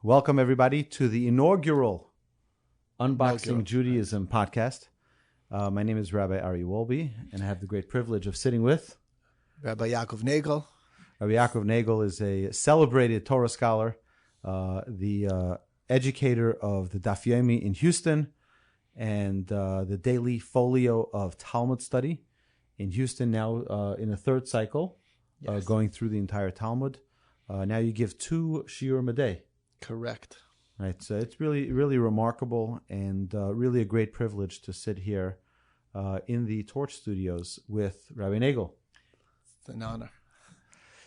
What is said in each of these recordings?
Welcome, everybody, to the inaugural Unboxing Judaism podcast. My name is Rabbi Aryeh Wolbe, and I have the great privilege of sitting with Rabbi Yaakov Nagel. Rabbi Yaakov Nagel is a celebrated Torah scholar, the educator of the Daf Yomi in Houston, and the daily folio of Talmud study in Houston, now in a third cycle, going through the entire Talmud. Now you give 2 shiurim a day. Correct. Right, so it's really, really remarkable and really a great privilege to sit here in the Torch Studios with Rabbi Nagel. It's an honor.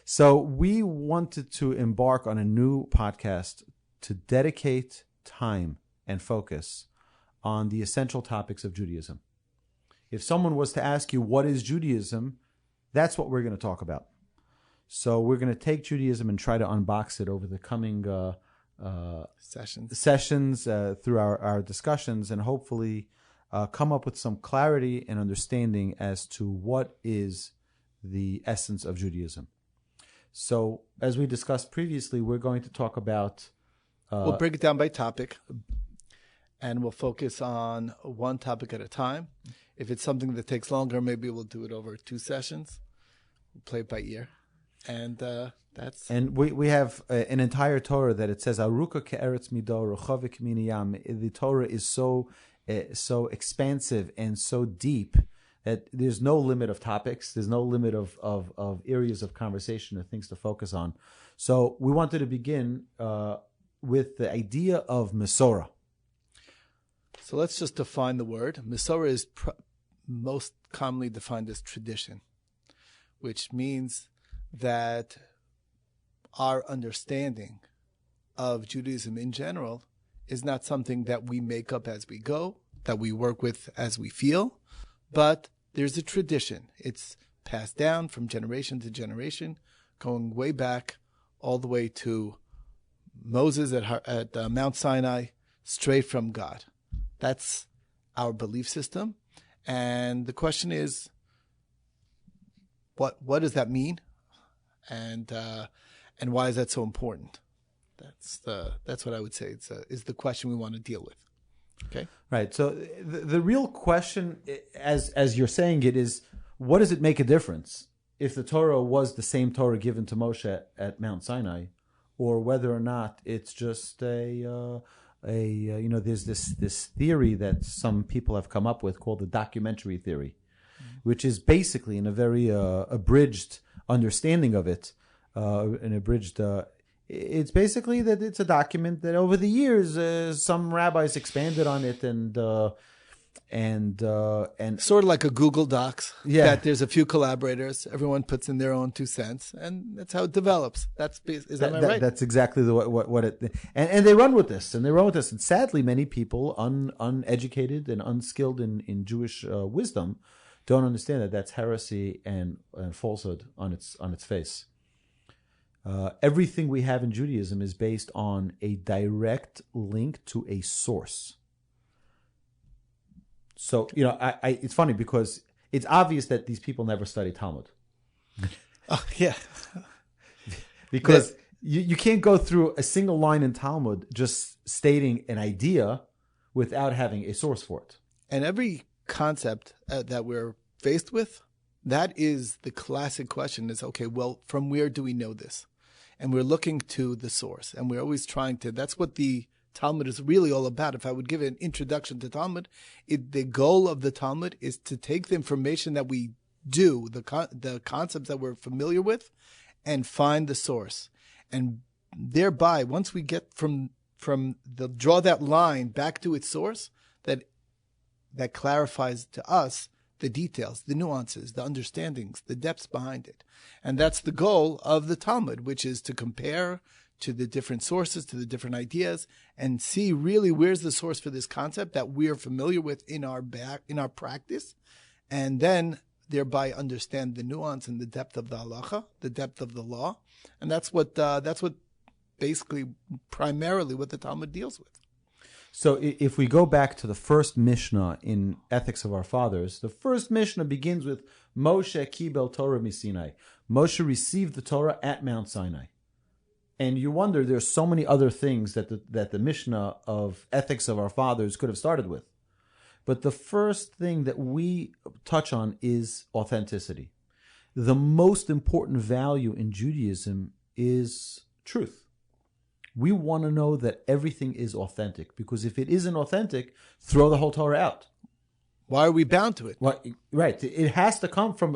So we wanted to embark on a new podcast to dedicate time and focus on the essential topics of Judaism. If someone was to ask you, what is Judaism? That's what we're going to talk about. So we're going to take Judaism and try to unbox it over the coming sessions through our discussions, and hopefully come up with some clarity and understanding as to what is the essence of Judaism. So as we discussed previously, we're going to talk about... we'll break it down by topic, and we'll focus on one topic at a time. If it's something that takes longer, maybe we'll do it over 2 sessions. We'll play it by ear. And that's... And we have an entire Torah that it says, Aruka ke'eretz midor, rechavik miniyam. The Torah is so expansive and so deep that there's no limit of topics. There's no limit of areas of conversation or things to focus on. So we wanted to begin with the idea of Mesorah. So let's just define the word. Mesorah is most commonly defined as tradition, which means that our understanding of Judaism in general is not something that we make up as we go, that we work with as we feel, but there's a tradition. It's passed down from generation to generation, going way back all the way to Moses at Mount Sinai, straight from God. That's our belief system. And the question is, what does that mean? And why is that so important? That's what I would say is the question we want to deal with. Okay. Right. So the real question, as you're saying it, is what does it make a difference if the Torah was the same Torah given to Moshe at Mount Sinai, or whether or not it's just there's this theory that some people have come up with called the documentary theory, which is basically, in a very abridged understanding of it, it's basically that it's a document that over the years some rabbis expanded on it and sort of like a Google Docs. Yeah, that there's a few collaborators, everyone puts in their own 2 cents, and that's how it develops. Is that right? That's exactly what it and they run with this, and sadly many people uneducated and unskilled in Jewish wisdom don't understand that that's heresy and falsehood on its face. Everything we have in Judaism is based on a direct link to a source. So, it's funny because it's obvious that these people never studied Talmud. Oh, yeah. Because you can't go through a single line in Talmud just stating an idea without having a source for it. And every concept that we're faced with, that is the classic question is, okay, well, from where do we know this? And we're looking to the source, and we're always trying to, that's what the Talmud is really all about. If I would give an introduction to Talmud, the goal of the Talmud is to take the information that we do, the concepts that we're familiar with, and find the source. And thereby, once we get draw that line back to its source, that clarifies to us the details, the nuances, the understandings, the depths behind it. And that's the goal of the Talmud, which is to compare to the different sources, to the different ideas, and see really where's the source for this concept that we are familiar with in our practice, and then thereby understand the nuance and the depth of the halacha, the depth of the law. And that's what basically primarily what the Talmud deals with. So if we go back to the first Mishnah in Ethics of Our Fathers, the first Mishnah begins with Moshe Kibel Torah Misinai. Moshe received the Torah at Mount Sinai. And you wonder, there's so many other things that the Mishnah of ethics of our fathers could have started with. But the first thing that we touch on is authenticity. The most important value in Judaism is truth. We want to know that everything is authentic, because if it isn't authentic, throw the whole Torah out. Why are we bound to it? Well, right. It has to come from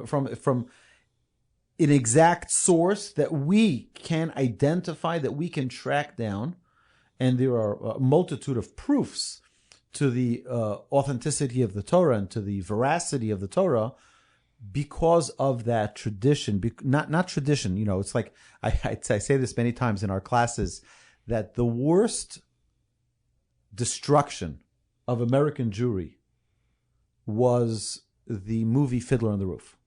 an exact source that we can identify, that we can track down. And there are a multitude of proofs to the authenticity of the Torah and to the veracity of the Torah because of that tradition. Not tradition, it's like, I say this many times in our classes, that the worst destruction of American Jewry was the movie Fiddler on the Roof.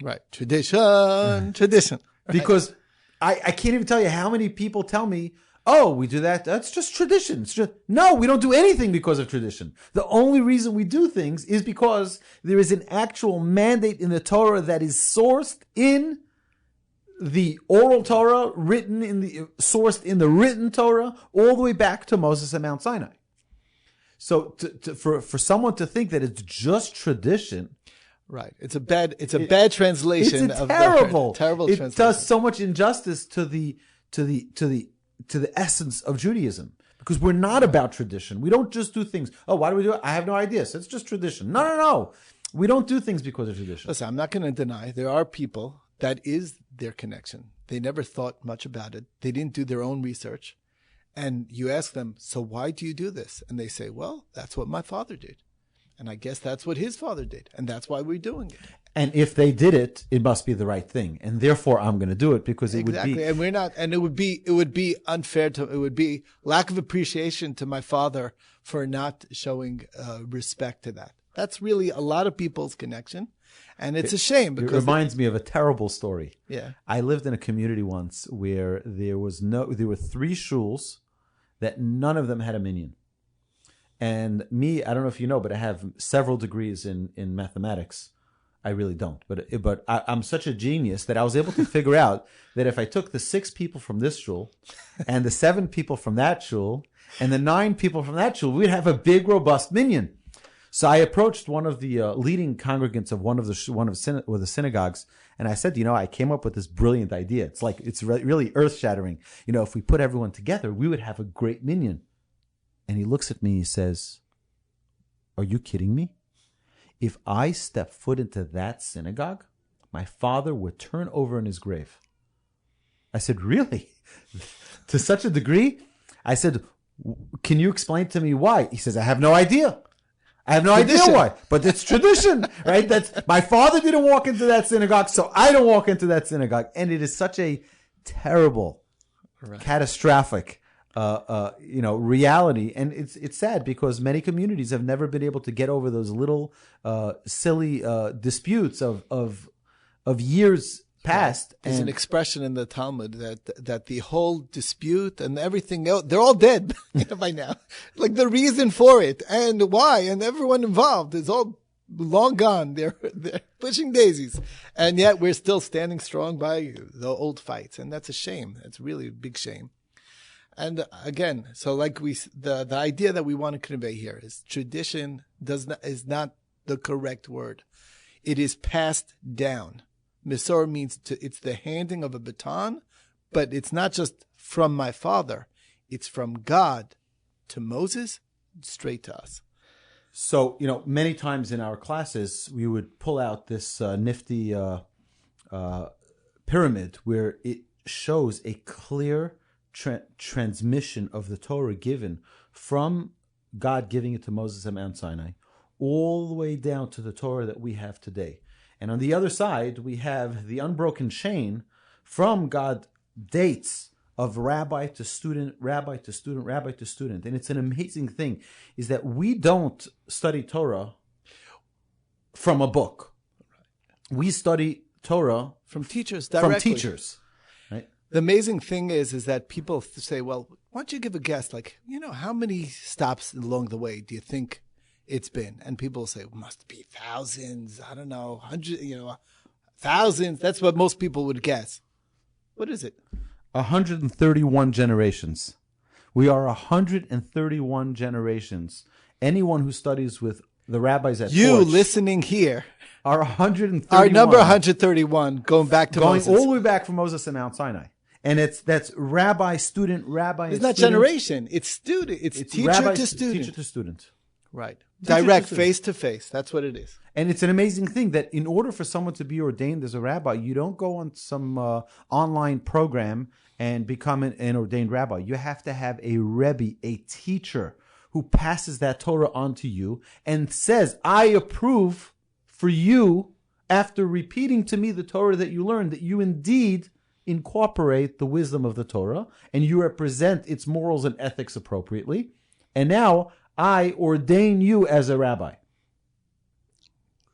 Right. Tradition. Right. Because I can't even tell you how many people tell me, oh, we do that. That's just tradition. No, we don't do anything because of tradition. The only reason we do things is because there is an actual mandate in the Torah that is sourced in the oral Torah, sourced in the written Torah, all the way back to Moses at Mount Sinai. So for someone to think that it's just tradition, right? It's a bad translation. It's of terrible translation. It does so much injustice to the essence of Judaism, because we're not about tradition. We don't just do things. Oh, why do we do it? I have no idea. So it's just tradition. No. We don't do things because of tradition. Listen, I'm not going to deny there are people that is their connection. They never thought much about it. They didn't do their own research. And you ask them, so why do you do this? And they say, well, that's what my father did. And I guess that's what his father did. And that's why we're doing it. And if they did it, it must be the right thing. And therefore I'm going to do it because it would be. And we're not, and it would be unfair it would be lack of appreciation to my father for not showing respect to that. That's really a lot of people's connection. And it's a shame because it reminds me of a terrible story. Yeah. I lived in a community once where there were 3 shuls that none of them had a minyan. And me, I don't know if you know, but I have several degrees in mathematics. I really don't, but I'm such a genius that I was able to figure out that if I took the 6 people from this shul and the 7 people from that shul and the 9 people from that shul, we'd have a big, robust minyan. So I approached one of the leading congregants of one of the synagogues, and I said, I came up with this brilliant idea. It's really earth-shattering. If we put everyone together, we would have a great minyan. And he looks at me and he says, are you kidding me? If I step foot into that synagogue, my father would turn over in his grave. I said, really? To such a degree? I said, can you explain to me why? He says, I have no idea. I have no idea why, but it's tradition, right? That's my father didn't walk into that synagogue, so I don't walk into that synagogue. And it is such a terrible, catastrophic, reality. And it's sad because many communities have never been able to get over those little, silly, disputes of years past. There's an expression in the Talmud that the whole dispute and everything else, they're all dead by now. Like the reason for it and why and everyone involved is all long gone. They're pushing daisies. And yet we're still standing strong by the old fights. And that's a shame. That's really a big shame. And again, so like the idea that we want to convey here is tradition is not the correct word. It is passed down. Misor means it's the handing of a baton, but it's not just from my father. It's from God to Moses, straight to us. So, many times in our classes, we would pull out this nifty pyramid where it shows a clear transmission of the Torah given from God giving it to Moses at Mount Sinai all the way down to the Torah that we have today. And on the other side, we have the unbroken chain from God dates of rabbi to student, rabbi to student, rabbi to student. And it's an amazing thing is that we don't study Torah from a book. We study Torah from teachers directly. From teachers. Right? The amazing thing is that people say, well, why don't you give a guess? Like, how many stops along the way do you think it's been? And people say, it must be thousands. I don't know, hundreds, thousands. That's what most people would guess. What is it? 131 generations. We are 131 generations. Anyone who studies with the rabbis at You Torch listening here. are 131. Our number 131, going back to going Moses. all the way back from Moses and Mount Sinai. And that's rabbi, student, rabbi, It's and not student. generation. It's student. It's teacher rabbi, to student. Teacher to student. Right. Teacher Direct, to student. face to face. That's what it is. And it's an amazing thing that in order for someone to be ordained as a rabbi, you don't go on some online program and become an ordained rabbi. You have to have a Rebbe, a teacher, who passes that Torah on to you and says, I approve for you, after repeating to me the Torah that you learned, that you indeed incorporate the wisdom of the Torah and you represent its morals and ethics appropriately. And now I ordain you as a rabbi.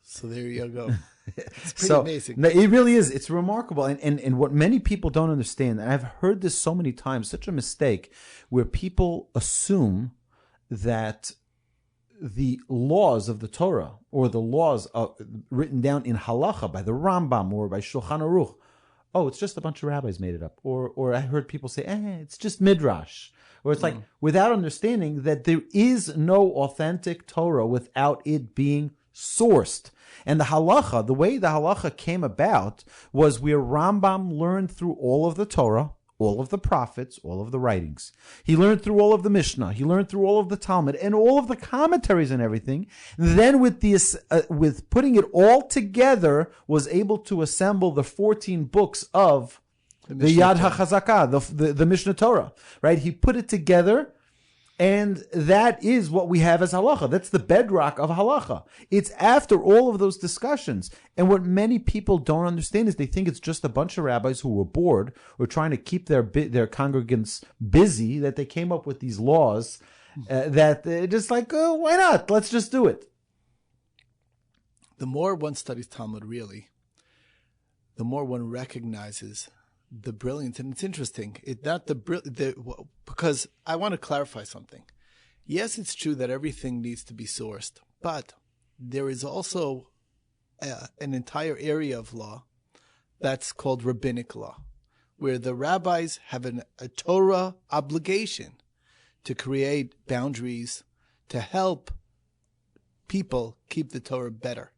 So there you go. It's pretty amazing. No, it really is. It's remarkable. And what many people don't understand, and I've heard this so many times, such a mistake, where people assume that the laws of the Torah or the laws written down in halacha by the Rambam or by Shulchan Aruch, oh, it's just a bunch of rabbis made it up. Or I heard people say, it's just midrash. Or it's like, without understanding that there is no authentic Torah without it being sourced. And the halacha, the way the halacha came about was where Rambam learned through all of the Torah, all of the prophets, all of the writings. He learned through all of the Mishnah. He learned through all of the Talmud and all of the commentaries and everything. Then with with putting it all together, was able to assemble the 14 books of the Yad HaChazakah, the Mishnah Torah, right? He put it together, and that is what we have as halacha. That's the bedrock of halacha. It's after all of those discussions. And what many people don't understand is they think it's just a bunch of rabbis who were bored or trying to keep their congregants busy, that they came up with these laws that they're just like, oh, why not? Let's just do it. The more one studies Talmud, really, the more one recognizes the brilliance. And it's interesting. It's not because I want to clarify something. Yes, it's true that everything needs to be sourced, but there is also an entire area of law that's called rabbinic law, where the rabbis have a Torah obligation to create boundaries to help people keep the Torah better.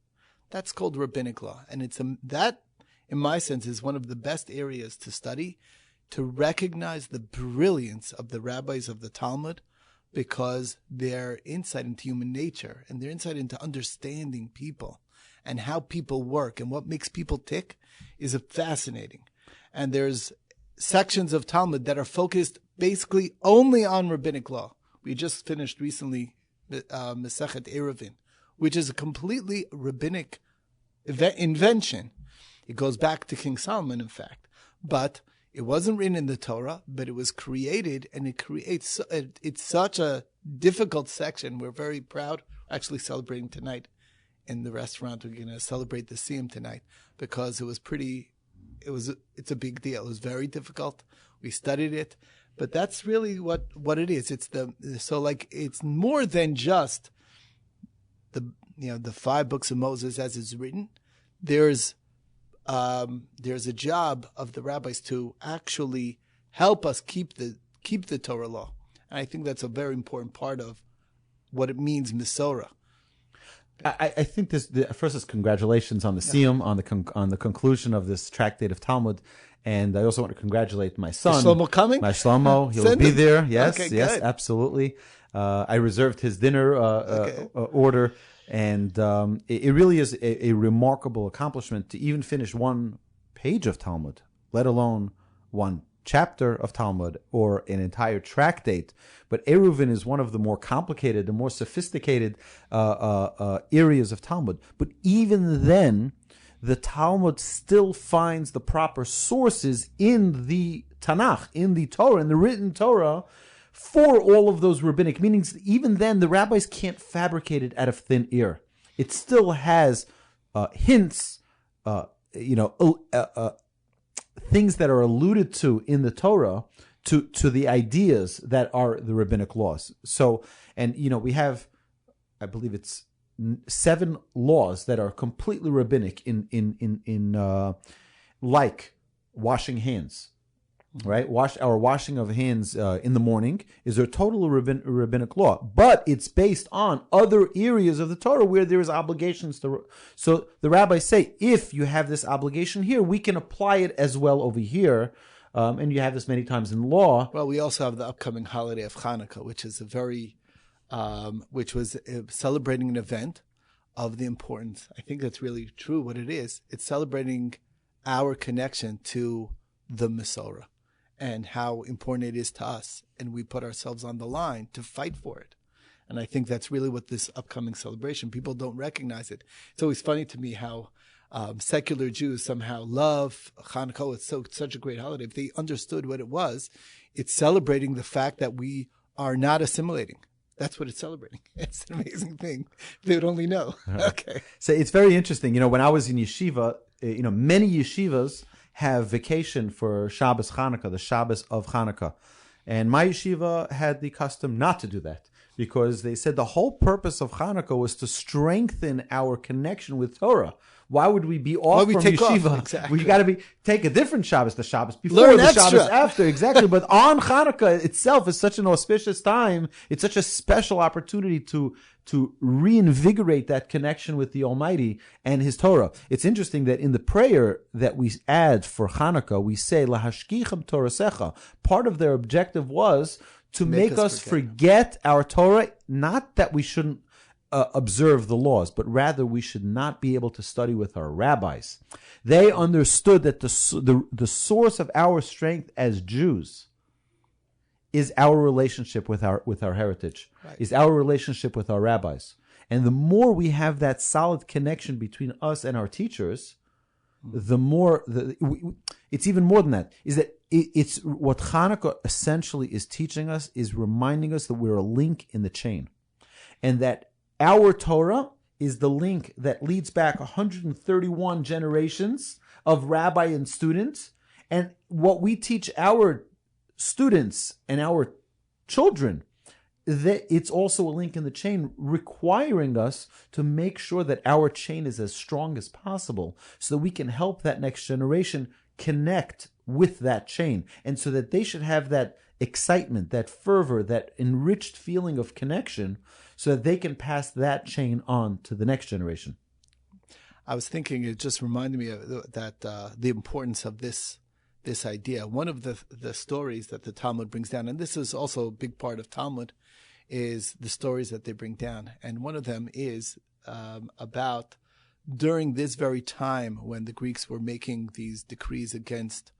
That's called rabbinic law. And it's that, in my sense, is one of the best areas to study, to recognize the brilliance of the rabbis of the Talmud, because their insight into human nature and their insight into understanding people and how people work and what makes people tick is fascinating. And there's sections of Talmud that are focused basically only on rabbinic law. We just finished recently Masechet Eruvin, which is a completely rabbinic invention. It goes back to King Solomon, in fact. But it wasn't written in the Torah, but it was created, and it's such a difficult section. We're very proud. We're actually celebrating tonight in the restaurant. We're going to celebrate the Siyum tonight because it's a big deal. It was very difficult. We studied it. But that's really what it is. It's more than just the 5 books of Moses as it's written. There's a job of the rabbis to actually help us keep the Torah law. And I think that's a very important part of what it means, Mesorah. I think first is congratulations on the Siyum, on the conclusion of this tractate of Talmud. And I also want to congratulate my son. Is Shlomo coming? My Shlomo. He'll be there. Yes, okay, yes, good. Absolutely. I reserved his dinner order. And it really is a remarkable accomplishment to even finish one page of Talmud, let alone one chapter of Talmud or an entire tractate. But Eruvin is one of the more complicated, the more sophisticated areas of Talmud. But even then, the Talmud still finds the proper sources in the Tanakh, in the Torah, in the written Torah, for all of those rabbinic meanings. Even then, the rabbis can't fabricate it out of thin air. It still has hints, things that are alluded to in the Torah to the ideas that are the rabbinic laws. So, and we have, I believe it's 7 laws that are completely rabbinic in like washing hands. right? Washing of hands in the morning is a total rabbinic law, but it's based on other areas of the Torah where there is obligations to. So the rabbis say, if you have this obligation here, we can apply it as well over here, and you have this many times in law. Well, we also have the upcoming holiday of Hanukkah, which is which was celebrating an event of the importance. I think that's really true. What it is, it's celebrating our connection to the Masorah and how important it is to us. And we put ourselves on the line to fight for it. And I think that's really what this upcoming celebration, people don't recognize it. It's always funny to me how secular Jews somehow love Hanukkah. It's such a great holiday. If they understood what it was, it's celebrating the fact that we are not assimilating. That's what it's celebrating. It's an amazing thing. They would only know. Okay. So it's very interesting. When I was in yeshiva, many yeshivas have vacation for Shabbos Hanukkah, the Shabbos of Hanukkah. And my yeshiva had the custom not to do that because they said the whole purpose of Hanukkah was to strengthen our connection with Torah. Why would we be off from yeshiva? Exactly. We got to take a different Shabbos, the Shabbos before, Learn the extra. Shabbos after. Exactly. But on Hanukkah itself is such an auspicious time. It's such a special opportunity to reinvigorate that connection with the Almighty and His Torah. It's interesting that in the prayer that we add for Hanukkah, we say, Lahashkichem Torasecha. Part of their objective was to make us forget our Torah, not that we shouldn't observe the laws, but rather we should not be able to study with our rabbis. They understood that the source of our strength as Jews is our relationship with our heritage, right. Is our relationship with our rabbis. And the more we have that solid connection between us and our teachers, the more it's even more than that. Is that it's what Hanukkah essentially is teaching us, is reminding us that we're a link in the chain, and that our Torah is the link that leads back 131 generations of rabbi and students. And what we teach our students and our children, that it's also a link in the chain, requiring us to make sure that our chain is as strong as possible so that we can help that next generation connect with that chain. And so that they should have that excitement, that fervor, that enriched feeling of connection, so that they can pass that chain on to the next generation. I was thinking, it just reminded me of that the importance of this idea. One of the stories that the Talmud brings down, and this is also a big part of Talmud, is the stories that they bring down. And one of them is about during this very time when the Greeks were making these decrees against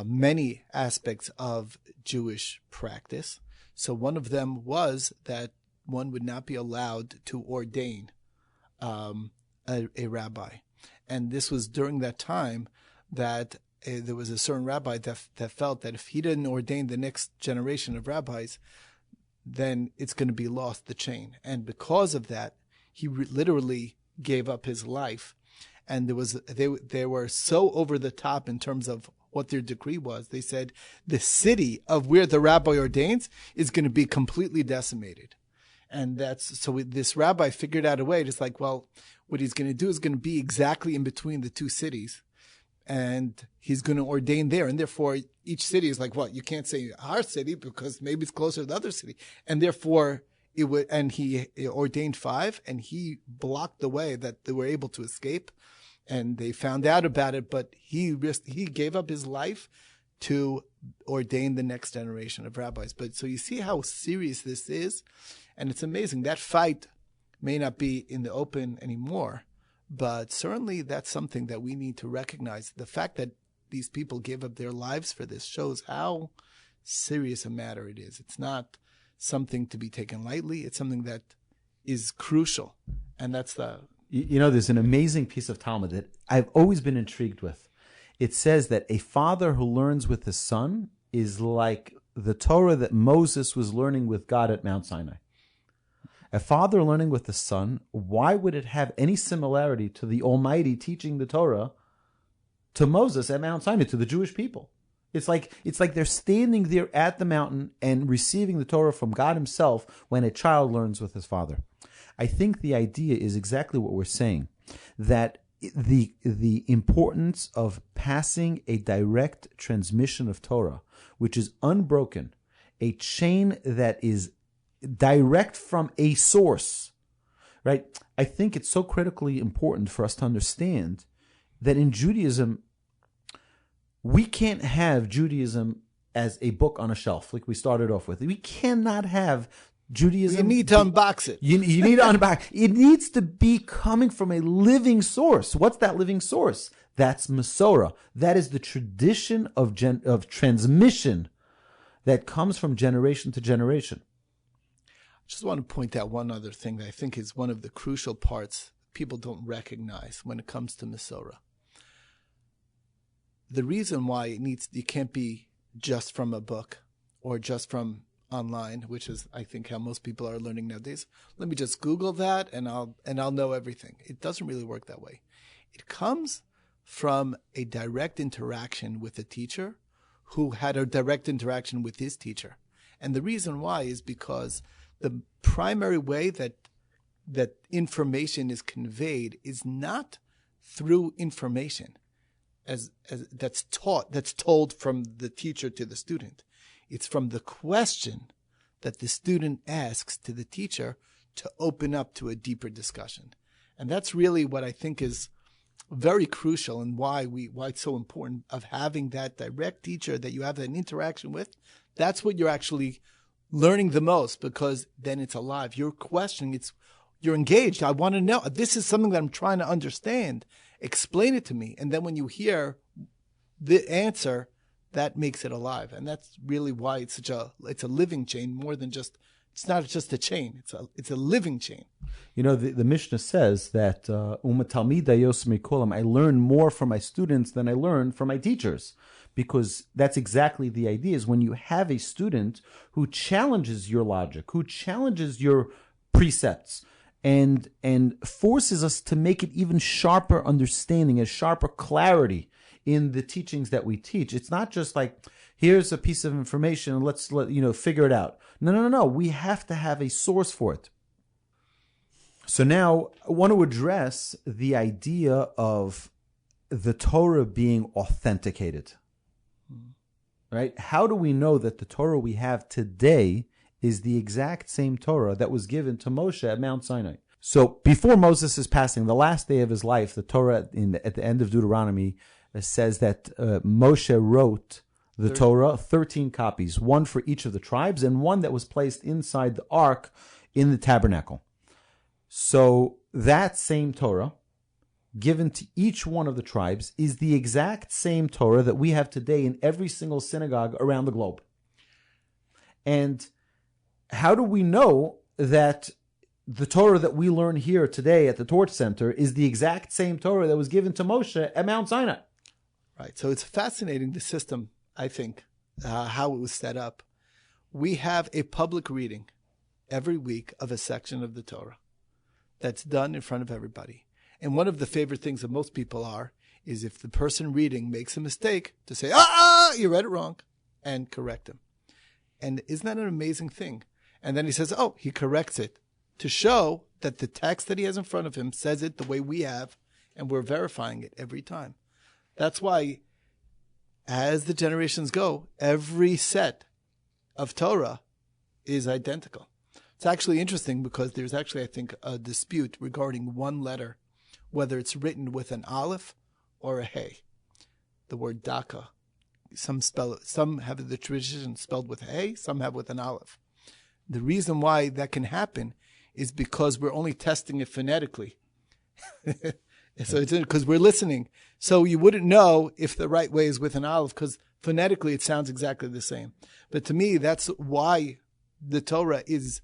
many aspects of Jewish practice. So one of them was that one would not be allowed to ordain a rabbi. And this was during that time that there was a certain rabbi that felt that if he didn't ordain the next generation of rabbis, then it's going to be lost, the chain. And because of that, he literally gave up his life. And they were so over the top in terms of what their decree was. They said the city of where the rabbi ordains is going to be completely decimated. And this rabbi figured out a way. It's like, well, what he's going to do is going to be exactly in between the two cities. And he's going to ordain there. And therefore, each city is like, well, you can't say our city because maybe it's closer to the other city. And therefore, he ordained 5, and he blocked the way that they were able to escape. And they found out about it, but he gave up his life to ordain the next generation of rabbis. But so you see how serious this is. And it's amazing. That fight may not be in the open anymore, but certainly that's something that we need to recognize. The fact that these people gave up their lives for this shows how serious a matter it is. It's not something to be taken lightly. It's something that is crucial. And that's there's an amazing piece of Talmud that I've always been intrigued with. It says that a father who learns with his son is like the Torah that Moses was learning with God at Mount Sinai. A father learning with the son, why would it have any similarity to the Almighty teaching the Torah to Moses at Mount Sinai, to the Jewish people? It's like they're standing there at the mountain and receiving the Torah from God Himself when a child learns with his father. I think the idea is exactly what we're saying, that the importance of passing a direct transmission of Torah, which is unbroken, a chain that is direct from a source, right? I think it's so critically important for us to understand that in Judaism, we can't have Judaism as a book on a shelf, like we started off with. We cannot have Judaism. You need to unbox it. You need to unbox. It needs to be coming from a living source. What's that living source? That's Masorah. That is the tradition of transmission that comes from generation to generation. I just want to point out one other thing that I think is one of the crucial parts people don't recognize when it comes to Masorah. The reason why it can't be just from a book or just from online, which is, I think, how most people are learning nowadays. Let me just Google that and I'll know everything. It doesn't really work that way. It comes from a direct interaction with a teacher who had a direct interaction with his teacher. And the reason why is because the primary way that information is conveyed is not through information as that's told from the teacher to the student. It's from the question that the student asks to the teacher to open up to a deeper discussion. And that's really what I think is very crucial and why it's so important of having that direct teacher that you have an interaction with. That's what you're actually learning the most, because then it's alive. You're questioning, you're engaged. I want to know. This is something that I'm trying to understand. Explain it to me. And then when you hear the answer, that makes it alive. And that's really why it's a living chain more than just, it's not just a chain. It's a living chain. You know, the Mishnah says that I learn more from my students than I learn from my teachers, because that's exactly the idea, is when you have a student who challenges your logic, who challenges your precepts, and forces us to make it even sharper understanding, a sharper clarity in the teachings that we teach. It's not just like, here's a piece of information, let's figure it out. No. We have to have a source for it. So now I want to address the idea of the Torah being authenticated. Right? How do we know that the Torah we have today is the exact same Torah that was given to Moshe at Mount Sinai? So before Moses is passing, the last day of his life, the Torah at the end of Deuteronomy says that Moshe wrote the Torah, 13 copies, one for each of the tribes and one that was placed inside the ark in the tabernacle. So that same Torah given to each one of the tribes is the exact same Torah that we have today in every single synagogue around the globe. And how do we know that the Torah that we learn here today at the Torch Center is the exact same Torah that was given to Moshe at Mount Sinai? Right. So it's fascinating, the system, I think, how it was set up. We have a public reading every week of a section of the Torah that's done in front of everybody. And one of the favorite things of most people is if the person reading makes a mistake, to say, you read it wrong, and correct him. And isn't that an amazing thing? And then he says, he corrects it, to show that the text that he has in front of him says it the way we have, and we're verifying it every time. That's why, as the generations go, every set of Torah is identical. It's actually interesting because there's actually, I think, a dispute regarding one letter, whether it's written with an aleph or a hey. The word daka. Some have the tradition spelled with a hey, some have with an aleph. The reason why that can happen is because we're only testing it phonetically. So it's because we're listening. So you wouldn't know if the right way is with an aleph, because phonetically it sounds exactly the same. But to me, that's why the Torah is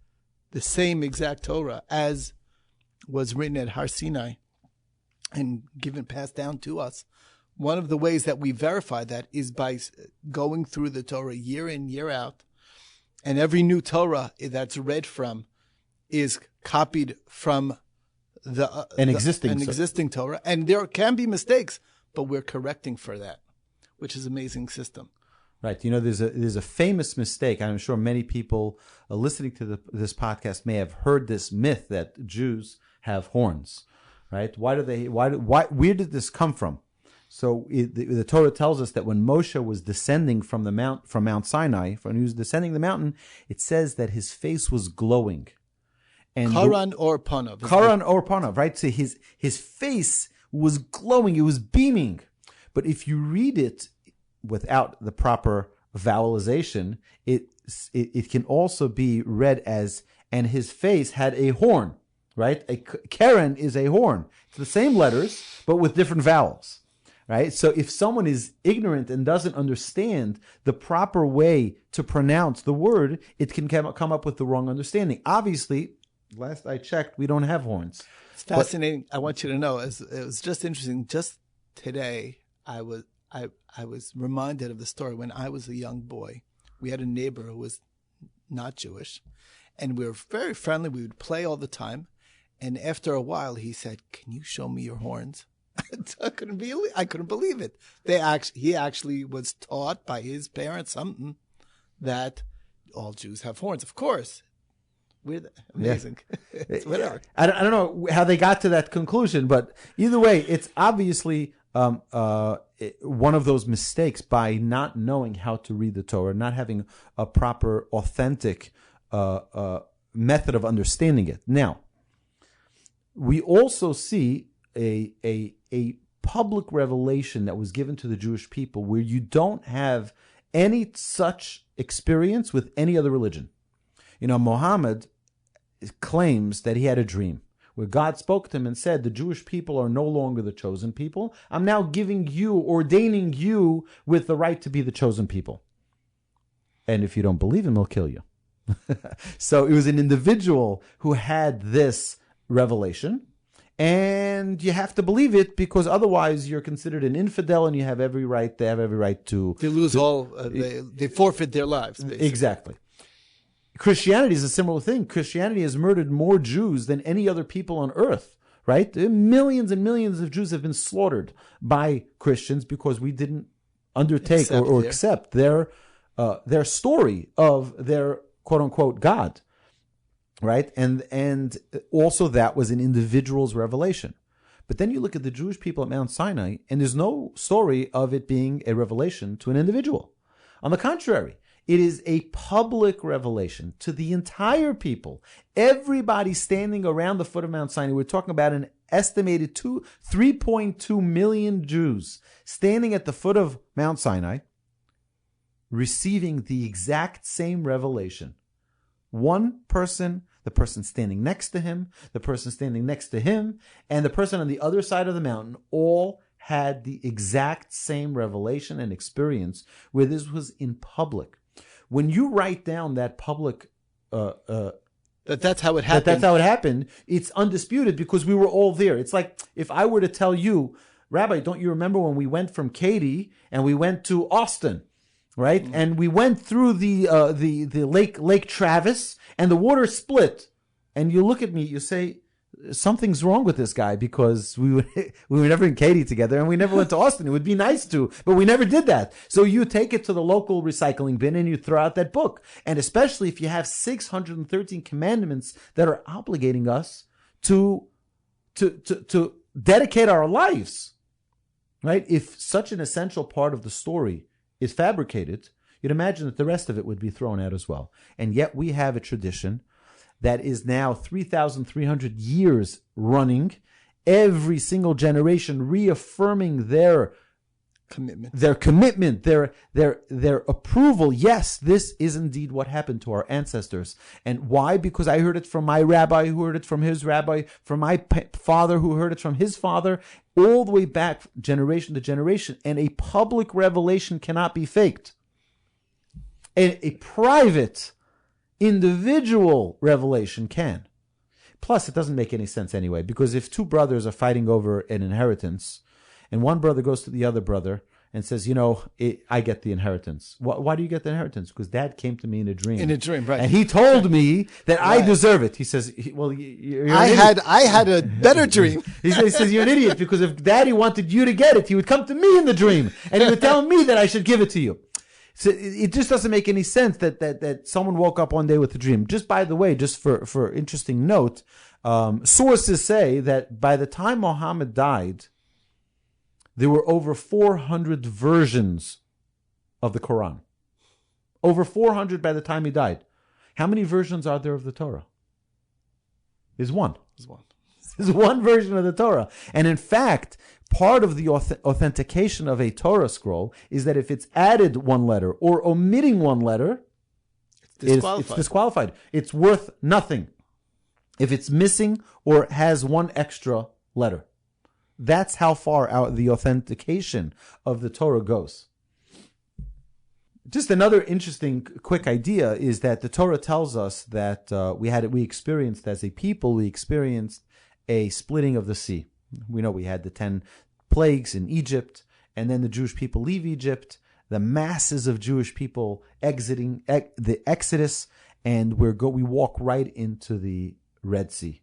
the same exact Torah as was written at Har Sinai and passed down to us. One of the ways that we verify that is by going through the Torah year in, year out. And every new Torah that's read from is copied from an existing Torah. And there can be mistakes, but we're correcting for that, which is an amazing system. Right. You know, there's a famous mistake. I'm sure many people listening to this podcast may have heard this myth that Jews have horns. right? Where did this come from? So the Torah tells us that when Moshe was descending from Mount Sinai, when he was descending the mountain, it says that his face was glowing. And Karan or Panav. Karan or Panav, right? So his face was glowing, it was beaming. But if you read it without the proper vowelization, it can also be read as, and his face had a horn, right? Karen is a horn. It's the same letters, but with different vowels. Right? So if someone is ignorant and doesn't understand the proper way to pronounce the word, it can come up with the wrong understanding. Obviously, last I checked, we don't have horns. It's fascinating. I want you to know, it was just interesting. Just today, I was reminded of the story when I was a young boy. We had a neighbor who was not Jewish, and we were very friendly. We would play all the time. And after a while, he said, "Can you show me your horns?" I couldn't believe it. He actually was taught by his parents something that all Jews have horns. Of course, amazing. Yeah. It's whatever. I don't know how they got to that conclusion, but either way, it's obviously one of those mistakes by not knowing how to read the Torah, not having a proper, authentic method of understanding it. Now, we also see a public revelation that was given to the Jewish people where you don't have any such experience with any other religion. You know, Muhammad claims that he had a dream where God spoke to him and said, the Jewish people are no longer the chosen people. I'm now ordaining you with the right to be the chosen people. And if you don't believe him, he'll kill you. So it was an individual who had this revelation. And you have to believe it because otherwise you're considered an infidel and you have every right. They have every right to. They lose they forfeit their lives, basically. Exactly. Christianity is a similar thing. Christianity has murdered more Jews than any other people on earth, right? Millions and millions of Jews have been slaughtered by Christians because we didn't undertake or accept their story of their quote unquote God. Right? And also that was an individual's revelation. But then you look at the Jewish people at Mount Sinai, and there's no story of it being a revelation to an individual. On the contrary, it is a public revelation to the entire people. Everybody standing around the foot of Mount Sinai. We're talking about an estimated 3.2 million Jews standing at the foot of Mount Sinai, receiving the exact same revelation. One person, the person standing next to him, the person standing next to him, and the person on the other side of the mountain all had the exact same revelation and experience where this was in public. When you write down that public that's how it happened. That's how it happened. It's undisputed because we were all there. It's like if I were to tell you, Rabbi, don't you remember when we went from Katy and we went to Austin? Right, and we went through the Lake Travis, and the water split. And you look at me, you say, something's wrong with this guy because we were never in Katy together, and we never went to Austin. It would be nice to, but we never did that. So you take it to the local recycling bin and you throw out that book. And especially if you have 613 commandments that are obligating us to dedicate our lives, right? If such an essential part of the story is fabricated, you'd imagine that the rest of it would be thrown out as well. And yet we have a tradition that is now 3,300 years running, every single generation reaffirming their commitment, their approval. Yes, this is indeed what happened to our ancestors. And why? Because I heard it from my rabbi, who heard it from his rabbi, from my father, who heard it from his father, all the way back generation to generation. And a public revelation cannot be faked. And a private, individual revelation can. Plus, it doesn't make any sense anyway, because if two brothers are fighting over an inheritance, and one brother goes to the other brother and says, I get the inheritance. Why do you get the inheritance? Because Dad came to me in a dream. In a dream, right. And he told me that I deserve it. He says, well, I had a better dream. He says, you're an idiot, because if Daddy wanted you to get it, he would come to me in the dream, and he would tell me that I should give it to you. So it just doesn't make any sense that someone woke up one day with a dream. Just by the way, just for interesting note, sources say that by the time Muhammad died, there were over 400 versions of the Quran. Over 400 by the time he died. How many versions are there of the Torah? There's one. There's one version of the Torah. And in fact, part of the authentication of a Torah scroll is that if it's added one letter or omitting one letter, it's disqualified. It's worth nothing if it's missing or has one extra letter. That's how far out the authentication of the Torah goes. Just another interesting quick idea is that the Torah tells us that we experienced as a people, we experienced a splitting of the sea. We know we had the 10 plagues in Egypt, and then the Jewish people leave Egypt, the masses of Jewish people exiting the Exodus, and we walk right into the Red Sea.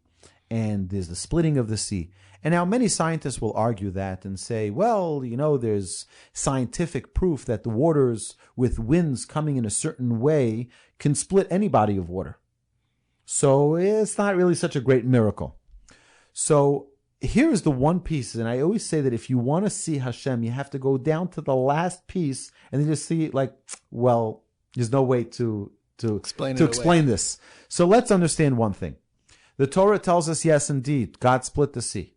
And there's the splitting of the sea. And now many scientists will argue that and say, well, there's scientific proof that the waters with winds coming in a certain way can split any body of water. So it's not really such a great miracle. So here's the one piece, and I always say that if you want to see Hashem, you have to go down to the last piece and then just see it like, well, there's no way to explain this. So let's understand one thing. The Torah tells us, yes, indeed, God split the sea.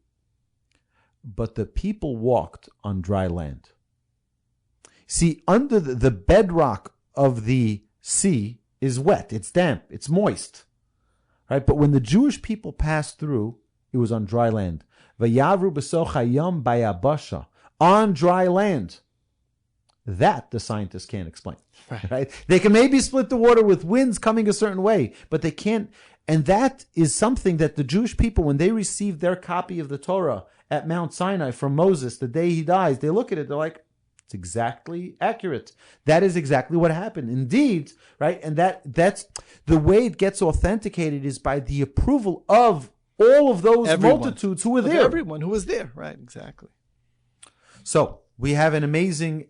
But the people walked on dry land. See, under the bedrock of the sea is wet. It's damp. It's moist. Right? But when the Jewish people passed through, it was on dry land. Vayavru b'soch hayam bayabasha. On dry land. That the scientists can't explain. Right? They can maybe split the water with winds coming a certain way, but they can't. And that is something that the Jewish people, when they received their copy of the Torah at Mount Sinai from Moses, the day he dies, they look at it, they're like, it's exactly accurate. That is exactly what happened. Indeed, right? And that's the way it gets authenticated is by the approval of all of those multitudes who were there. Everyone who was there, right? Exactly. So we have an amazing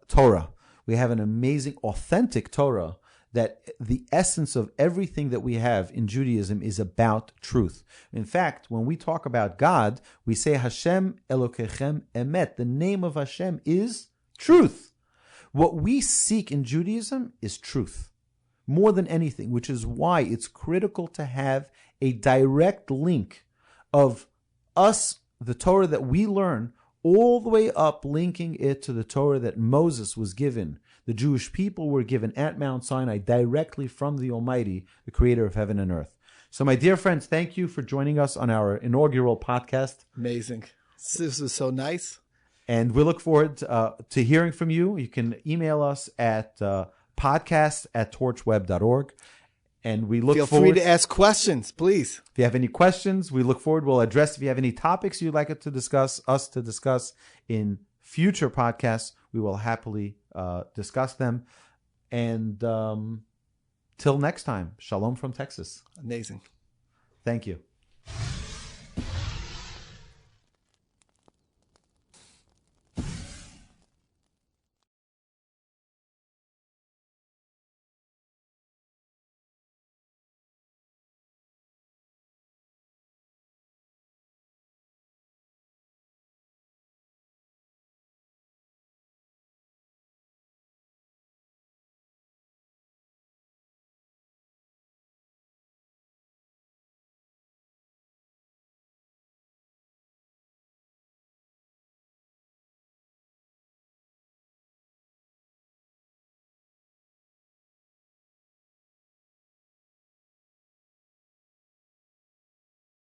Torah. We have an amazing, authentic Torah that the essence of everything that we have in Judaism is about truth. In fact, when we talk about God, we say Hashem Elokechem Emet. The name of Hashem is truth. What we seek in Judaism is truth, more than anything, which is why it's critical to have a direct link of us, the Torah that we learn, all the way up, linking it to the Torah that Moses was given. The Jewish people were given at Mount Sinai directly from the Almighty, the creator of heaven and earth. So my dear friends, thank you for joining us on our inaugural podcast. Amazing. This was so nice. And we look forward to hearing from you. You can email us at podcast@torchweb.org. And we look Feel forward. free to ask questions, please. If you have any questions, we look forward. We'll address. If you have any topics you'd like us to discuss in future podcasts, we will happily discuss them. And till next time, shalom from Texas. Amazing. Thank you.